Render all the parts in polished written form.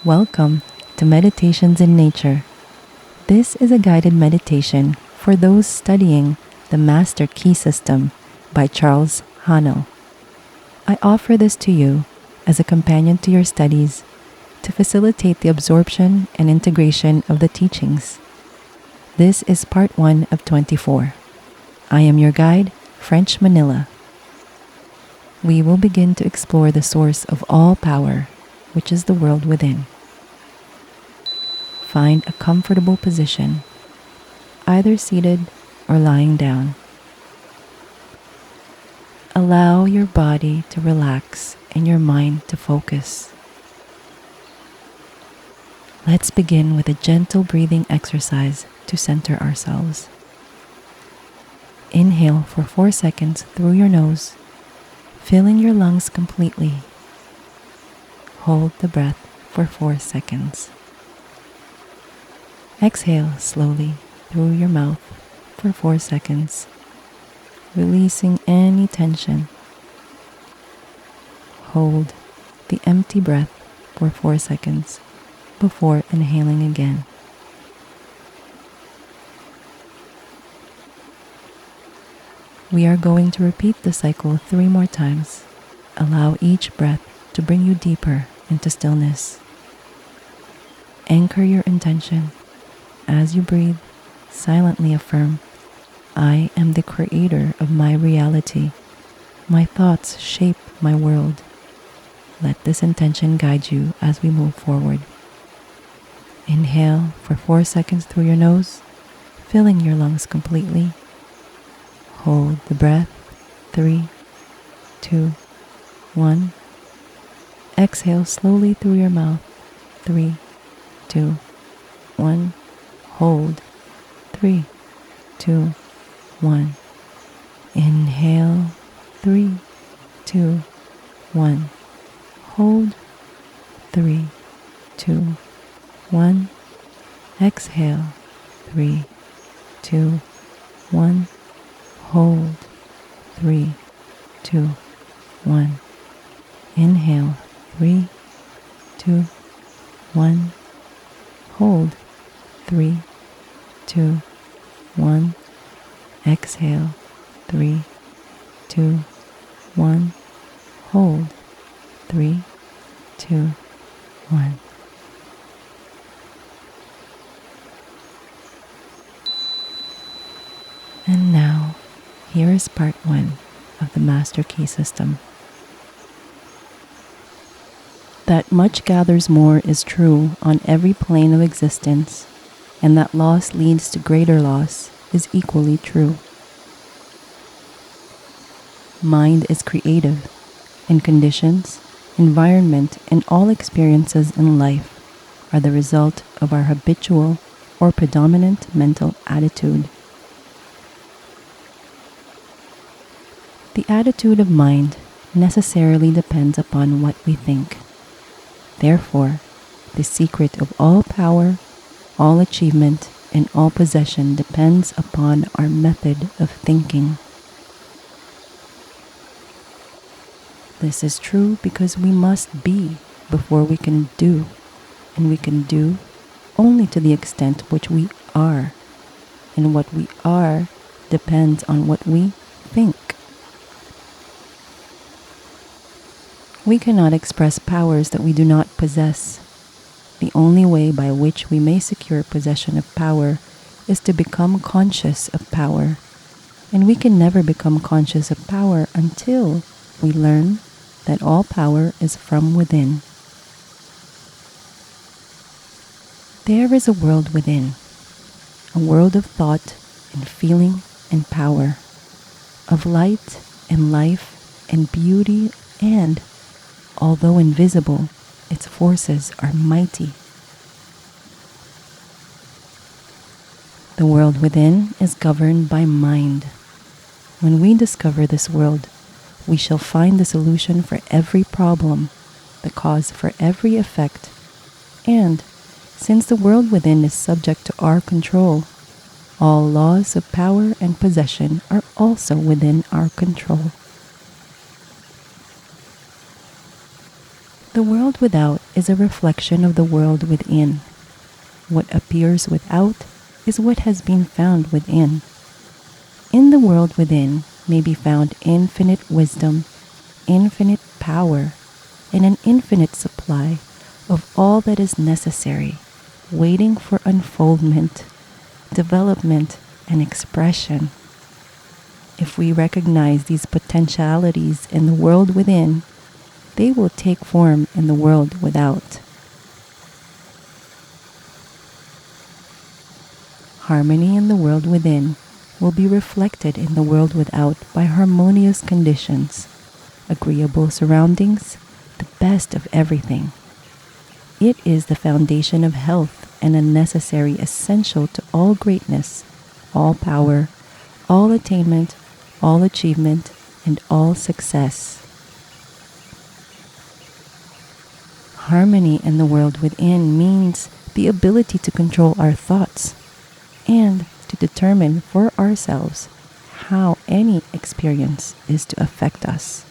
Welcome to Meditations in Nature. This is a guided meditation for those studying the Master Key System by Charles Haanel. I offer this to you as a companion to your studies to facilitate the absorption and integration of the teachings. This is part 1 of 24. I am your guide, French Manila. We will begin to explore the source of all power, which is the world within. Find a comfortable position, either seated or lying down. Allow your body to relax and your mind to focus. Let's begin with a gentle breathing exercise to center ourselves. Inhale for 4 seconds through your nose, filling your lungs completely. Hold the breath for 4 seconds. Exhale slowly through your mouth for 4 seconds, releasing any tension. Hold the empty breath for 4 seconds before inhaling again. We are going to repeat the cycle 3 more times. Allow each breath to bring you deeper into stillness. Anchor your intention. As you breathe, silently affirm, I am the creator of my reality. My thoughts shape my world. Let this intention guide you as we move forward. Inhale for 4 seconds through your nose, filling your lungs completely. Hold the breath. 3, 2, 1. Exhale slowly through your mouth. 3, 2, 1. Hold. 3, 2, 1. Inhale. 3, 2, 1. Hold. 3, 2, 1. Exhale. 3, 2, 1. Hold. 3, 2, 1. Inhale. 3, 2, 1. Hold. 3, 2, 1. Exhale. 3, 2, 1. Hold. 3, 2, 1. And now, here is part 1 of the Master Key System. That much gathers more is true on every plane of existence, and that loss leads to greater loss is equally true. Mind is creative, and conditions, environment, and all experiences in life are the result of our habitual or predominant mental attitude. The attitude of mind necessarily depends upon what we think. Therefore, the secret of all power, all achievement, and all possession depends upon our method of thinking. This is true because we must be before we can do, and we can do only to the extent which we are, and what we are depends on what we think. We cannot express powers that we do not possess. The only way by which we may secure possession of power is to become conscious of power, and we can never become conscious of power until we learn that all power is from within. There is a world within, a world of thought and feeling and power, of light and life and beauty, and, although invisible, its forces are mighty. The world within is governed by mind. When we discover this world, we shall find the solution for every problem, the cause for every effect, and, since the world within is subject to our control, all laws of power and possession are also within our control. The world without is a reflection of the world within. What appears without is what has been found within. In the world within may be found infinite wisdom, infinite power, and an infinite supply of all that is necessary, waiting for unfoldment, development, and expression. If we recognize these potentialities in the world within, they will take form in the world without. Harmony in the world within will be reflected in the world without by harmonious conditions, agreeable surroundings, the best of everything. It is the foundation of health and a necessary essential to all greatness, all power, all attainment, all achievement, and all success. Harmony in the world within means the ability to control our thoughts and to determine for ourselves how any experience is to affect us.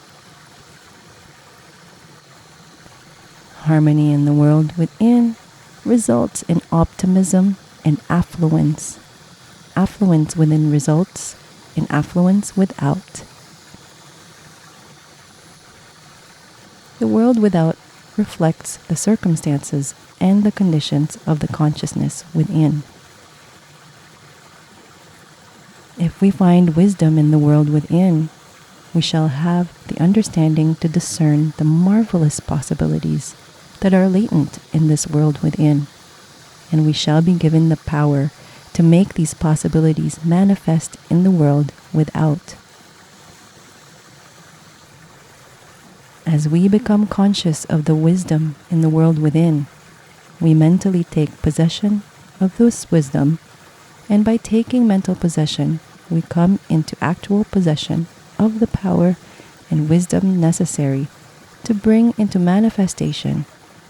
Harmony in the world within results in optimism and affluence. Affluence within results in affluence without. The world without reflects the circumstances and the conditions of the consciousness within. If we find wisdom in the world within, we shall have the understanding to discern the marvelous possibilities that are latent in this world within, and we shall be given the power to make these possibilities manifest in the world without. As we become conscious of the wisdom in the world within, we mentally take possession of this wisdom, and by taking mental possession, we come into actual possession of the power and wisdom necessary to bring into manifestation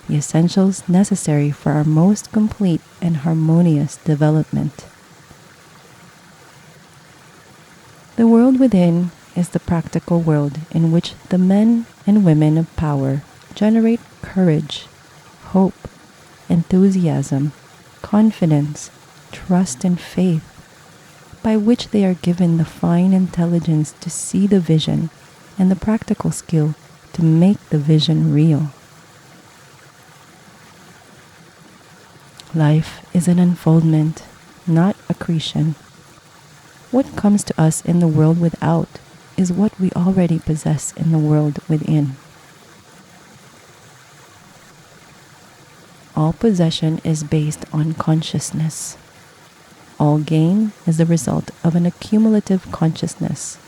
the essentials necessary for our most complete and harmonious development. The world within is the practical world in which the men and women of power generate courage, hope, enthusiasm, confidence, trust, and faith, by which they are given the fine intelligence to see the vision and the practical skill to make the vision real. Life is an unfoldment, not accretion. What comes to us in the world without is what we already possess in the world within. All possession is based on consciousness. All gain is the result of an accumulative consciousness.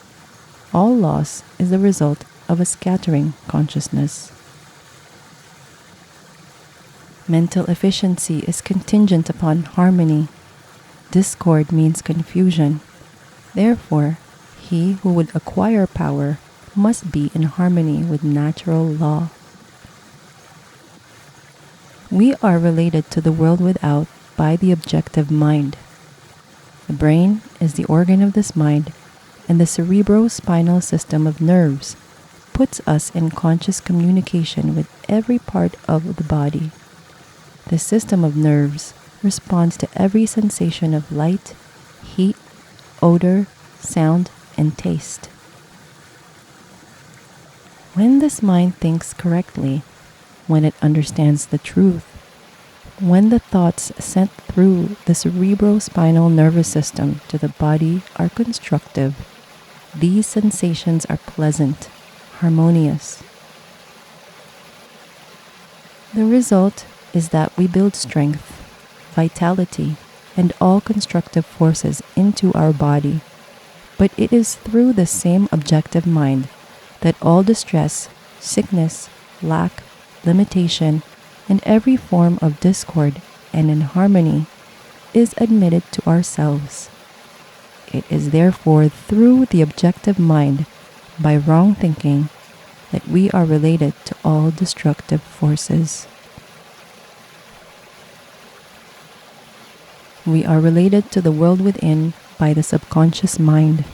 All loss is the result of a scattering consciousness. Mental efficiency is contingent upon harmony. Discord means confusion. Therefore, he who would acquire power must be in harmony with natural law. We are related to the world without by the objective mind. The brain is the organ of this mind, and the cerebrospinal system of nerves puts us in conscious communication with every part of the body. This system of nerves responds to every sensation of light, heat, odor, sound, and taste. When this mind thinks correctly, when it understands the truth, when the thoughts sent through the cerebrospinal nervous system to the body are constructive, these sensations are pleasant, harmonious. The result is that we build strength, vitality, and all constructive forces into our body, but it is through the same objective mind that all distress, sickness, lack, limitation, and every form of discord and inharmony is admitted to ourselves. It is therefore through the objective mind, by wrong thinking, that we are related to all destructive forces. We are related to the world within by the subconscious mind.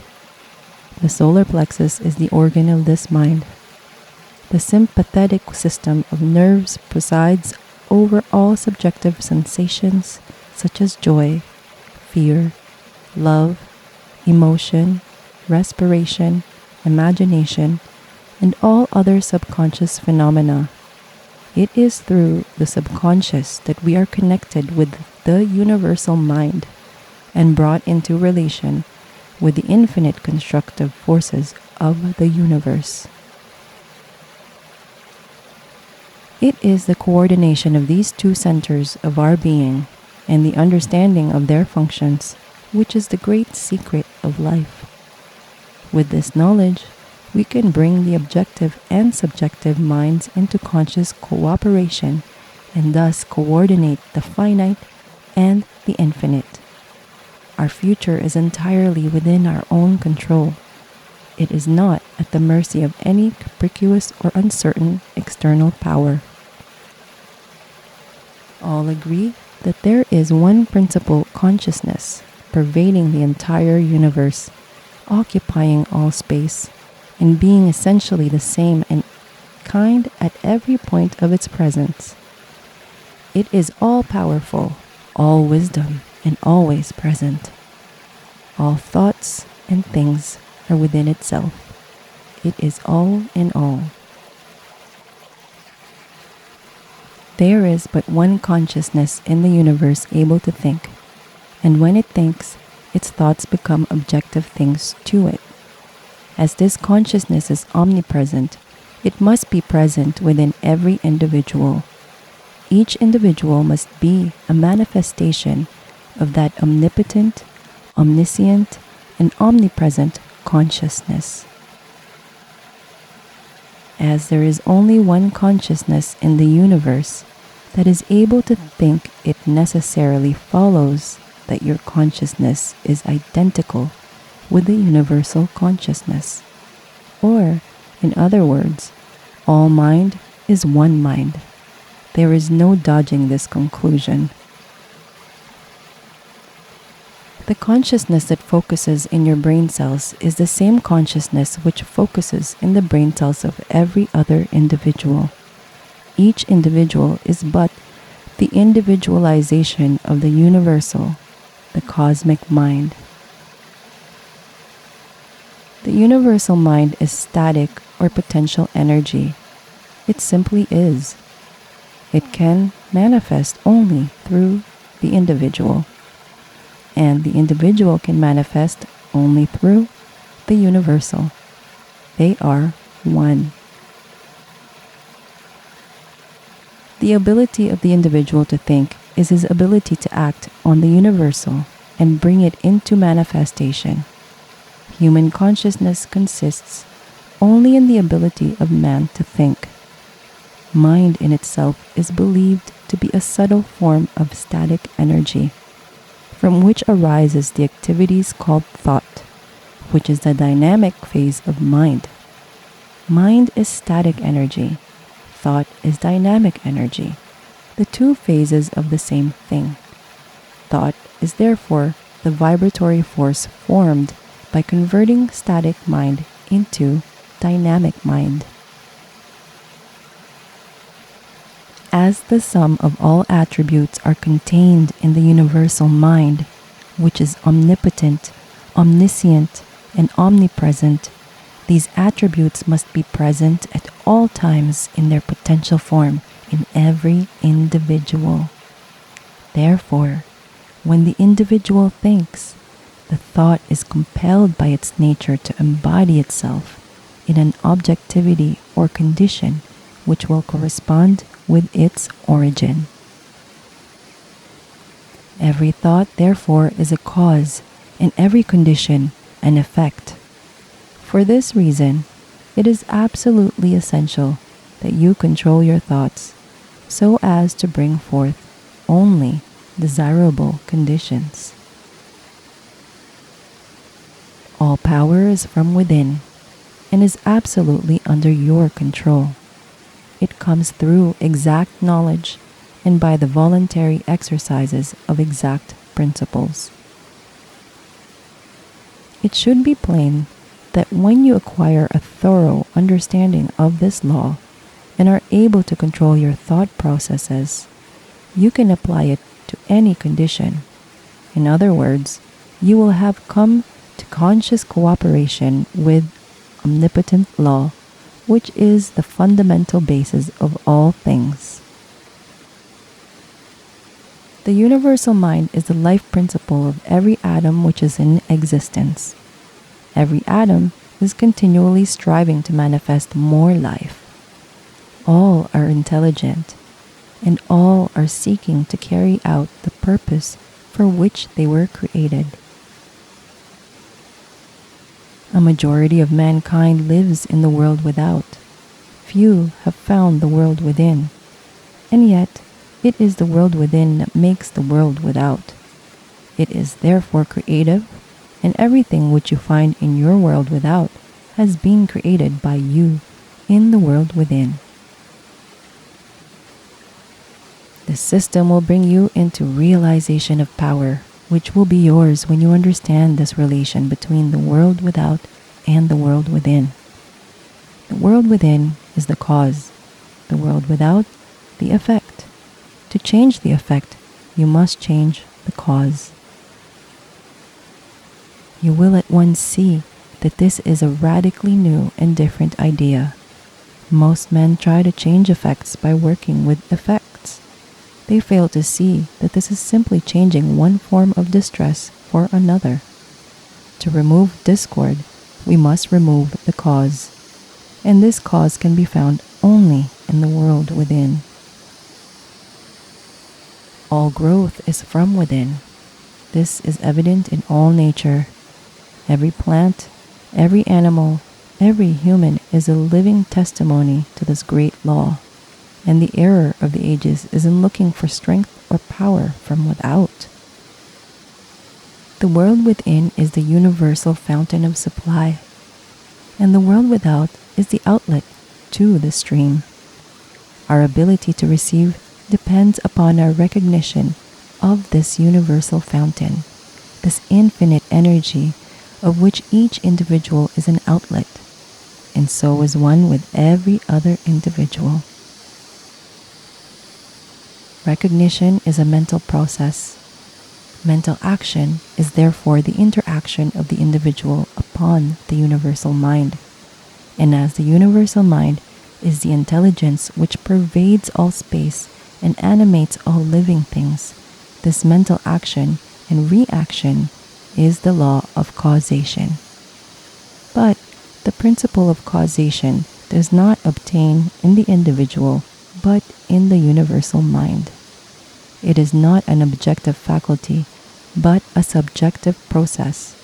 The solar plexus is the organ of this mind. The sympathetic system of nerves presides over all subjective sensations such as joy, fear, love, emotion, respiration, imagination, and all other subconscious phenomena. It is through the subconscious that we are connected with the universal mind and brought into relation with the infinite constructive forces of the universe. It is the coordination of these two centers of our being and the understanding of their functions which is the great secret of life. With this knowledge, we can bring the objective and subjective minds into conscious cooperation and thus coordinate the finite and the infinite. Our future is entirely within our own control. It is not at the mercy of any capricious or uncertain external power. All agree that there is one principal consciousness pervading the entire universe, occupying all space, and being essentially the same in kind at every point of its presence. It is all-powerful, all wisdom, and always present. All thoughts and things are within itself. It is all in all. There is but one consciousness in the universe able to think, and when it thinks, its thoughts become objective things to it. As this consciousness is omnipresent, it must be present within every individual. Each individual must be a manifestation of that omnipotent, omniscient, and omnipresent consciousness. As there is only one consciousness in the universe that is able to think, it necessarily follows that your consciousness is identical with the universal consciousness. Or, in other words, all mind is one mind. There is no dodging this conclusion. The consciousness that focuses in your brain cells is the same consciousness which focuses in the brain cells of every other individual. Each individual is but the individualization of the universal, the cosmic mind. The universal mind is static or potential energy. It simply is. It can manifest only through the individual, and the individual can manifest only through the universal. They are one. The ability of the individual to think is his ability to act on the universal and bring it into manifestation. Human consciousness consists only in the ability of man to think. Mind in itself is believed to be a subtle form of static energy, from which arises the activities called thought, which is the dynamic phase of mind. Mind is static energy. Thought is dynamic energy, the two phases of the same thing. Thought is therefore the vibratory force formed by converting static mind into dynamic mind. As the sum of all attributes are contained in the universal mind, which is omnipotent, omniscient, and omnipresent, these attributes must be present at all times in their potential form in every individual. Therefore, when the individual thinks, the thought is compelled by its nature to embody itself in an objectivity or condition which will correspond with its origin. Every thought, therefore, is a cause, and every condition an effect. For this reason, it is absolutely essential that you control your thoughts so as to bring forth only desirable conditions. All power is from within and is absolutely under your control. It comes through exact knowledge and by the voluntary exercises of exact principles. It should be plain that when you acquire a thorough understanding of this law and are able to control your thought processes, you can apply it to any condition. In other words, you will have come to conscious cooperation with omnipotent law, which is the fundamental basis of all things. The universal mind is the life principle of every atom which is in existence. Every atom is continually striving to manifest more life. All are intelligent, and all are seeking to carry out the purpose for which they were created. A majority of mankind lives in the world without. Few have found the world within, and yet it is the world within that makes the world without. It is therefore creative, and everything which you find in your world without has been created by you in the world within. This system will bring you into realization of power, which will be yours when you understand this relation between the world without and the world within. The world within is the cause, the world without the effect. To change the effect, you must change the cause. You will at once see that this is a radically new and different idea. Most men try to change effects by working with effects. They fail to see that this is simply changing one form of distress for another. To remove discord, we must remove the cause, and this cause can be found only in the world within. All growth is from within. This is evident in all nature. Every plant, every animal, every human is a living testimony to this great law, and the error of the ages is in looking for strength or power from without. The world within is the universal fountain of supply, and the world without is the outlet to the stream. Our ability to receive depends upon our recognition of this universal fountain, this infinite energy of which each individual is an outlet, and so is one with every other individual. Recognition is a mental process. Mental action is therefore the interaction of the individual upon the universal mind. And as the universal mind is the intelligence which pervades all space and animates all living things, this mental action and reaction is the law of causation. But the principle of causation does not obtain in the individual, but in the universal mind. It is not an objective faculty, but a subjective process,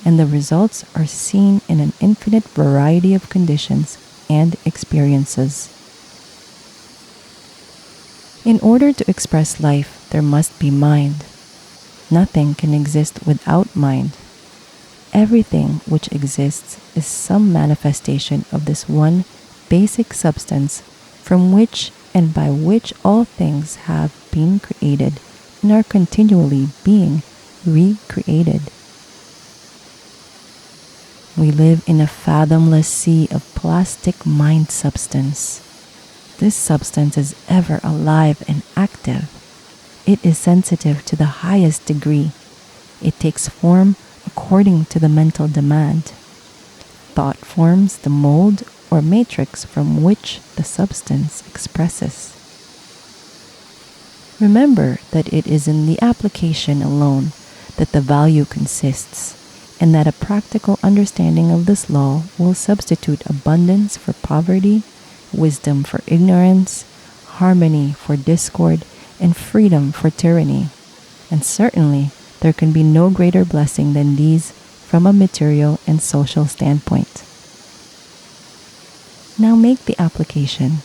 and the results are seen in an infinite variety of conditions and experiences. In order to express life, there must be mind. Nothing can exist without mind. Everything which exists is some manifestation of this one basic substance from which and by which all things have been created and are continually being recreated. We live in a fathomless sea of plastic mind substance. This substance is ever alive and active. It is sensitive to the highest degree. It takes form according to the mental demand. Thought forms the mold or matrix from which the substance expresses. Remember that it is in the application alone that the value consists, and that a practical understanding of this law will substitute abundance for poverty, wisdom for ignorance, harmony for discord, and freedom for tyranny. And certainly, there can be no greater blessing than these from a material and social standpoint. Now make the application.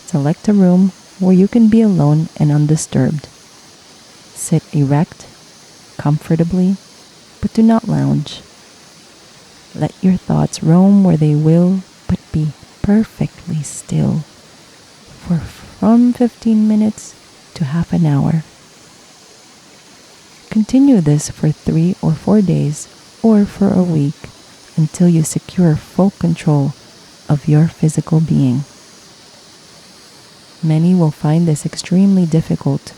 Select a room where you can be alone and undisturbed. Sit erect, comfortably, but do not lounge. Let your thoughts roam where they will, but be perfectly still for from 15 minutes to half an hour. Continue this for 3 or 4 days or for a week until you secure full control of your physical being. Many will find this extremely difficult.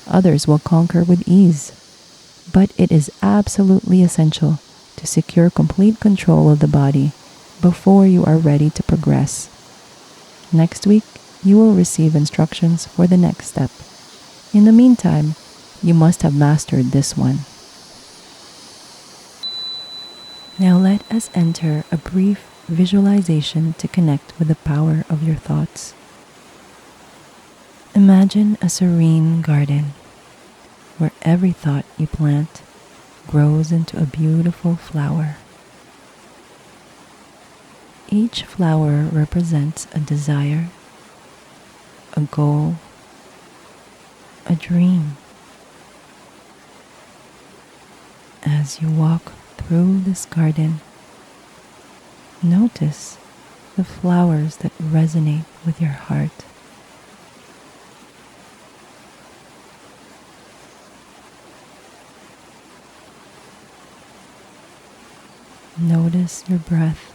Others will conquer with ease. But it is absolutely essential to secure complete control of the body before you are ready to progress. Next week, you will receive instructions for the next step. In the meantime, you must have mastered this one. Now let us enter a brief visualization to connect with the power of your thoughts. Imagine a serene garden where every thought you plant grows into a beautiful flower. Each flower represents a desire, a goal, a dream. As you walk through this garden, notice the flowers that resonate with your heart. Notice your breath.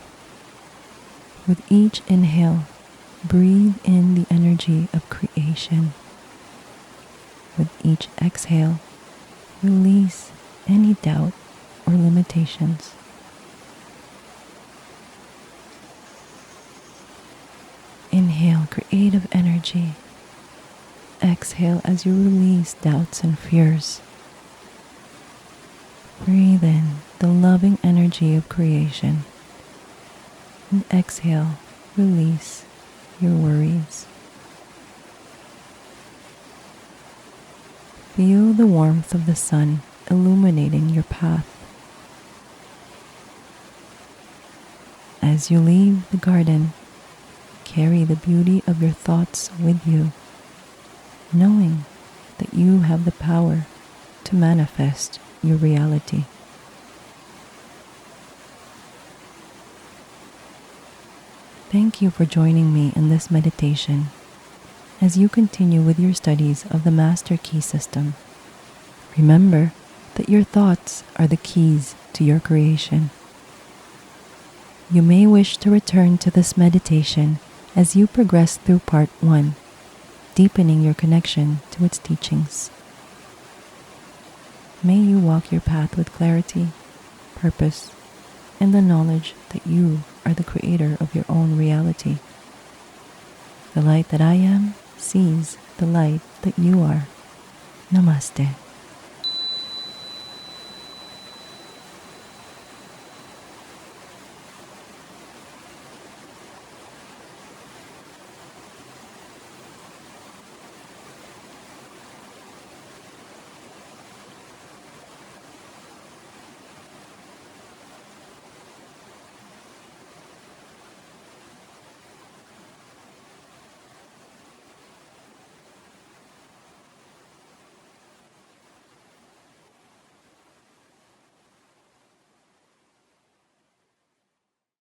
With each inhale, breathe in the energy of creation. With each exhale, release any doubt or limitations. Inhale creative energy. Exhale as you release doubts and fears. Breathe in the loving energy of creation. And exhale, release your worries. Feel the warmth of the sun illuminating your path. As you leave the garden, carry the beauty of your thoughts with you, knowing that you have the power to manifest your reality. Thank you for joining me in this meditation as you continue with your studies of the Master Key System. Remember that your thoughts are the keys to your creation. You may wish to return to this meditation as you progress through Part 1, deepening your connection to its teachings. May you walk your path with clarity, purpose, and the knowledge that you are the creator of your own reality. The light that I am sees the light that you are. Namaste.